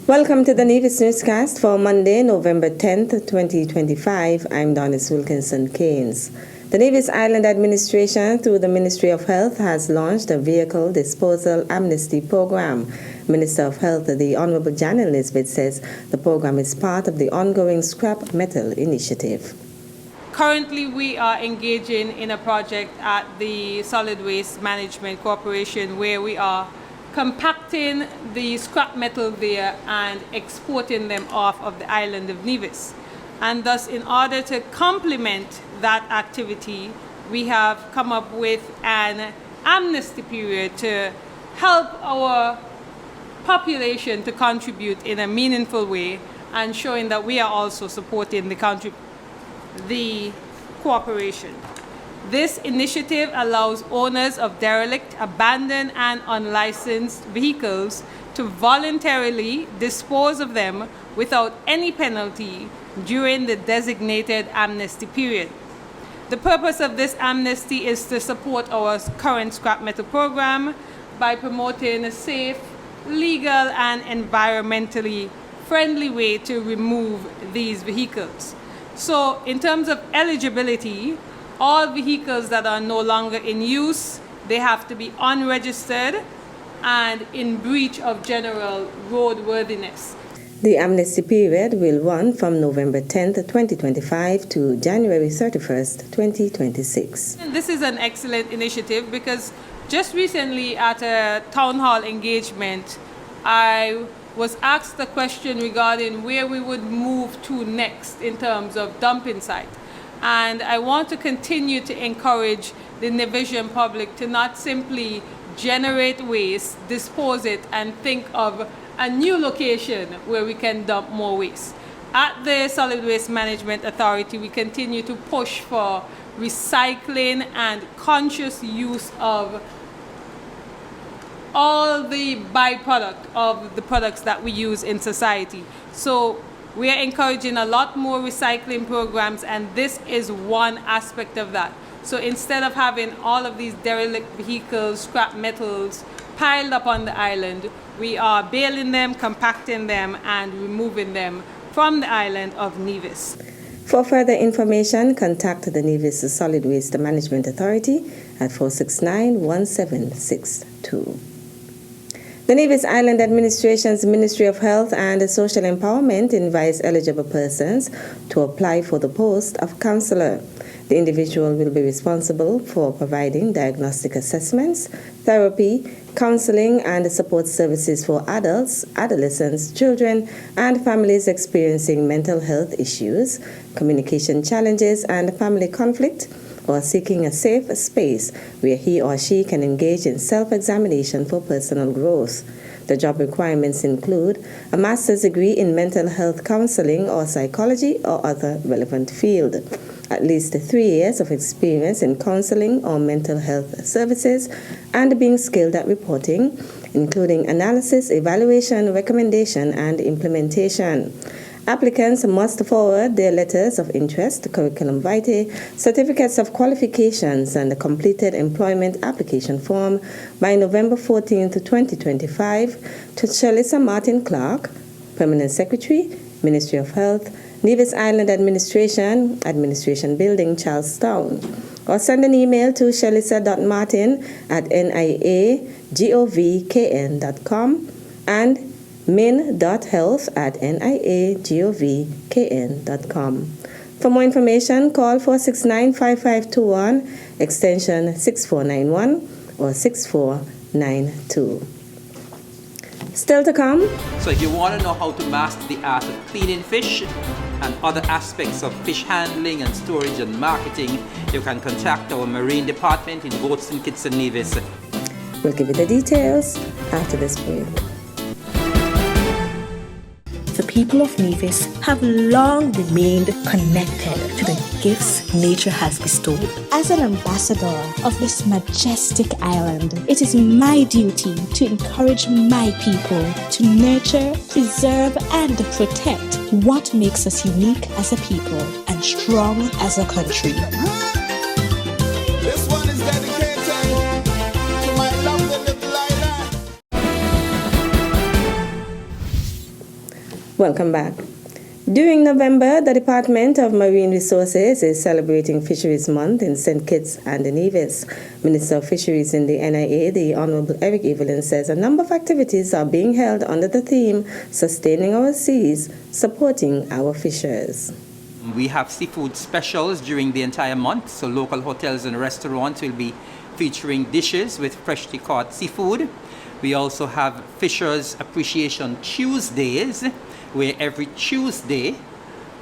Welcome to the Nevis Newscast for Monday, November 10th, 2025. I'm Donis Wilkinson Keynes. The Nevis Island Administration, through the Ministry of Health, has launched a vehicle disposal amnesty program. Minister of Health, the Honorable Janet Lisbeth, says the program is part of the ongoing scrap metal initiative. Currently, we are engaging in a project at the Solid Waste Management Corporation where we are compacting the scrap metal there and exporting them off of the island of Nevis. And thus, in order to complement that activity, we have come up with an amnesty period to help our population to contribute in a meaningful way and showing that we are also supporting the corporation. This initiative allows owners of derelict, abandoned, and unlicensed vehicles to voluntarily dispose of them without any penalty during the designated amnesty period. The purpose of this amnesty is to support our current scrap metal program by promoting a safe, legal, and environmentally friendly way to remove these vehicles. So, in terms of eligibility, all vehicles that are no longer in use, they have to be unregistered and in breach of general roadworthiness. The amnesty period will run from November 10th, 2025 to January 31st, 2026. And this is an excellent initiative because just recently at a town hall engagement, I was asked a question regarding where we would move to next in terms of dumping site. And I want to continue to encourage the Nevisian public to not simply generate waste, dispose it, and think of a new location where we can dump more waste. At the Solid Waste Management Authority, we continue to push for recycling and conscious use of all the byproduct of the products that we use in society. So we are encouraging a lot more recycling programs, and this is one aspect of that. So instead of having all of these derelict vehicles, scrap metals piled up on the island, we are baling them, compacting them, and removing them from the island of Nevis. For further information, contact the Nevis Solid Waste Management Authority at 469-1762. The Nevis Island Administration's Ministry of Health and Social Empowerment invites eligible persons to apply for the post of counselor. The individual will be responsible for providing diagnostic assessments, therapy, counseling, and support services for adults, adolescents, children, and families experiencing mental health issues, communication challenges, and family conflict, or seeking a safe space where he or she can engage in self-examination for personal growth. The job requirements include a master's degree in mental health counseling or psychology or other relevant field, at least 3 years of experience in counseling or mental health services, and being skilled at reporting, including analysis, evaluation, recommendation, and implementation. Applicants must forward their letters of interest, curriculum vitae, certificates of qualifications, and a completed employment application form by November 14th, 2025 to Shalissa Martin Clark, Permanent Secretary, Ministry of Health, Nevis Island Administration, Administration Building, Charlestown, or send an email to shalissa.martin@niagovkn.com and min.health@niagovkn.com. For more information, call 469-5521, extension 6491 or 6492. Still to come. So if you want to know how to master the art of cleaning fish and other aspects of fish handling and storage and marketing, you can contact our Marine Department in Boats and Kitson, Nevis. We'll give you the details after this break. The people of Nevis have long remained connected to the gifts nature has bestowed. As an ambassador of this majestic island, it is my duty to encourage my people to nurture, preserve, and protect what makes us unique as a people and strong as a country. This one is dedicated to my lovely little island. Welcome back. During November, the Department of Marine Resources is celebrating Fisheries Month in St. Kitts and Nevis. Minister of Fisheries in the NIA, the Honorable Eric Evelyn, says a number of activities are being held under the theme Sustaining Our Seas, Supporting Our Fishers. We have seafood specials during the entire month, so local hotels and restaurants will be featuring dishes with freshly caught seafood. We also have Fishers Appreciation Tuesdays, where every Tuesday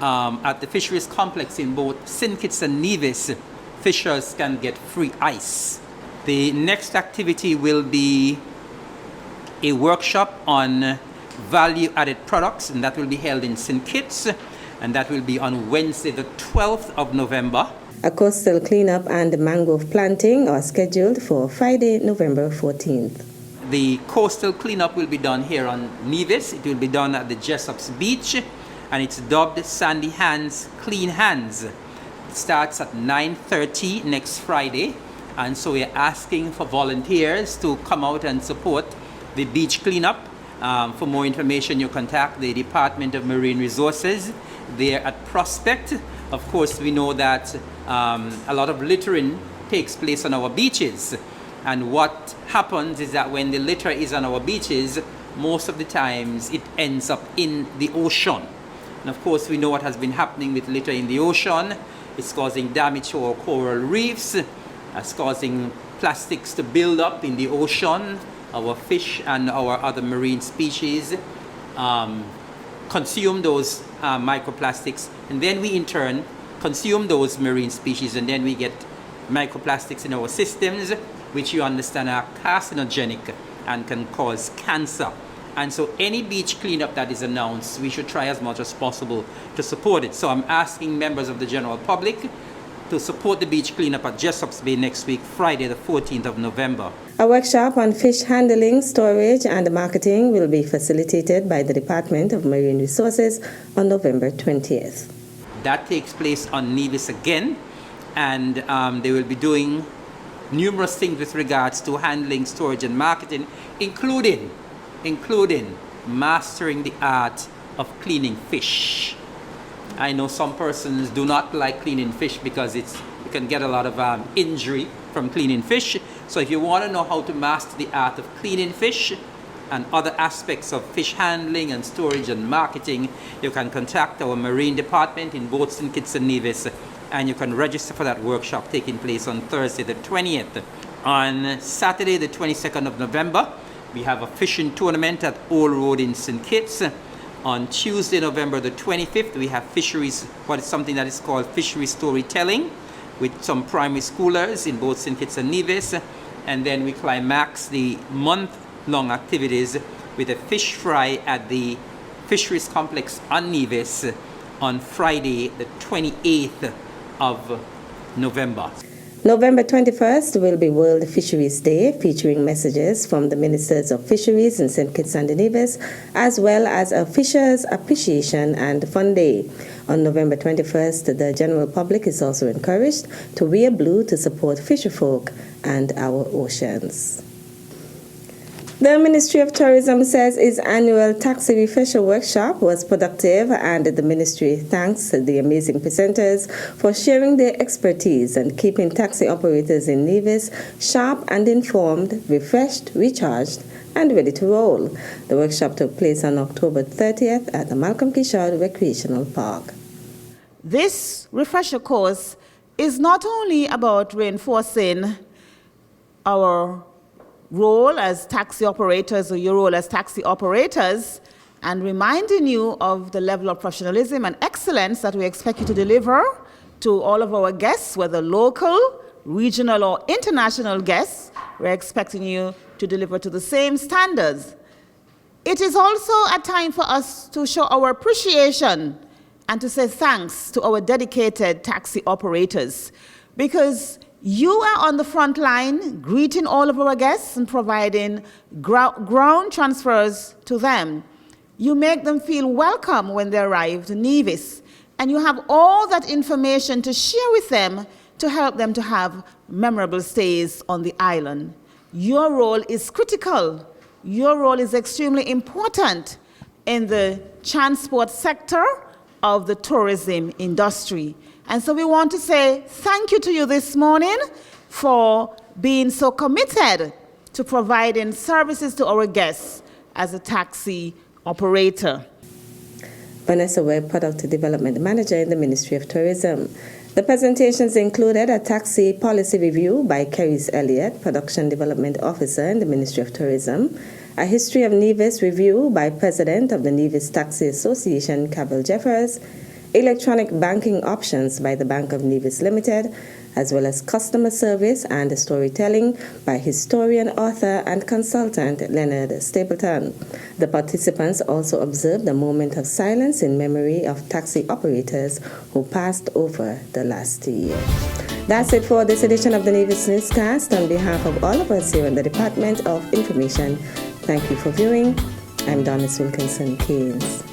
at the Fisheries Complex in both St. Kitts and Nevis, fishers can get free ice. The next activity will be a workshop on value-added products, and that will be held in St. Kitts, and that will be on Wednesday, the 12th of November. A coastal cleanup and mangrove planting are scheduled for Friday, November 14th. The coastal cleanup will be done here on Nevis. It will be done at the Jessops Beach, and it's dubbed Sandy Hands, Clean Hands. It starts at 9:30 next Friday, and so we're asking for volunteers to come out and support the beach cleanup. For more information, you contact the Department of Marine Resources. They're at Prospect. Of course, we know that a lot of littering takes place on our beaches. And what happens is that when the litter is on our beaches, most of the times it ends up in the ocean. And of course, we know what has been happening with litter in the ocean. It's causing damage to our coral reefs. It's causing plastics to build up in the ocean. Our fish and our other marine species consume those microplastics. And then we in turn consume those marine species, and then we get microplastics in our systems, which you understand are carcinogenic and can cause cancer. And so any beach cleanup that is announced, we should try as much as possible to support it. So I'm asking members of the general public to support the beach cleanup at Jessops Bay next week, Friday, the 14th of November. A workshop on fish handling, storage, and marketing will be facilitated by the Department of Marine Resources on November 20th. That takes place on Nevis again, and they will be doing numerous things with regards to handling, storage, and marketing, including mastering the art of cleaning fish. I know some persons do not like cleaning fish because you can get a lot of injury from cleaning fish. So if you want to know how to master the art of cleaning fish and other aspects of fish handling and storage and marketing, you can contact our Marine Department in both St. Kitts and Nevis, and you can register for that workshop taking place on Thursday the 20th. On Saturday the 22nd of November, we have a fishing tournament at Old Road in St. Kitts. On Tuesday, November the 25th, we have something that is called fisheries storytelling with some primary schoolers in both St. Kitts and Nevis. And then we climax the month-long activities with a fish fry at the Fisheries Complex on Nevis on Friday the 28th of November. November 21st will be World Fisheries Day, featuring messages from the Ministers of Fisheries in St. Kitts and Nevis, as well as a Fishers Appreciation and Fun Day. On November 21st, the general public is also encouraged to wear blue to support fisherfolk and our oceans. The Ministry of Tourism says its annual taxi refresher workshop was productive, and the ministry thanks the amazing presenters for sharing their expertise and keeping taxi operators in Nevis sharp and informed, refreshed, recharged, and ready to roll. The workshop took place on October 30th at the Malcolm Kishore Recreational Park. This refresher course is not only about reinforcing our role as taxi operators, or your role as taxi operators, and reminding you of the level of professionalism and excellence that we expect you to deliver to all of our guests, whether local, regional, or international guests. We're expecting you to deliver to the same standards. It is also a time for us to show our appreciation and to say thanks to our dedicated taxi operators, because you are on the front line greeting all of our guests and providing ground transfers to them. You make them feel welcome when they arrive to Nevis, and you have all that information to share with them to help them to have memorable stays on the island. Your role is critical. Your role is extremely important in the transport sector of the tourism industry. And so we want to say thank you to you this morning for being so committed to providing services to our guests as a taxi operator. Vanessa Webb, Product Development Manager in the Ministry of Tourism. The presentations included a taxi policy review by Keris Elliott, Production Development Officer in the Ministry of Tourism, a history of Nevis review by President of the Nevis Taxi Association, Cabell Jeffers, electronic banking options by the Bank of Nevis Limited, as well as customer service and storytelling by historian, author, and consultant Leonard Stapleton. The participants also observed a moment of silence in memory of taxi operators who passed over the last year. That's it for this edition of the Nevis Newscast. On behalf of all of us here in the Department of Information, thank you for viewing. I'm Donis Wilkinson Keynes.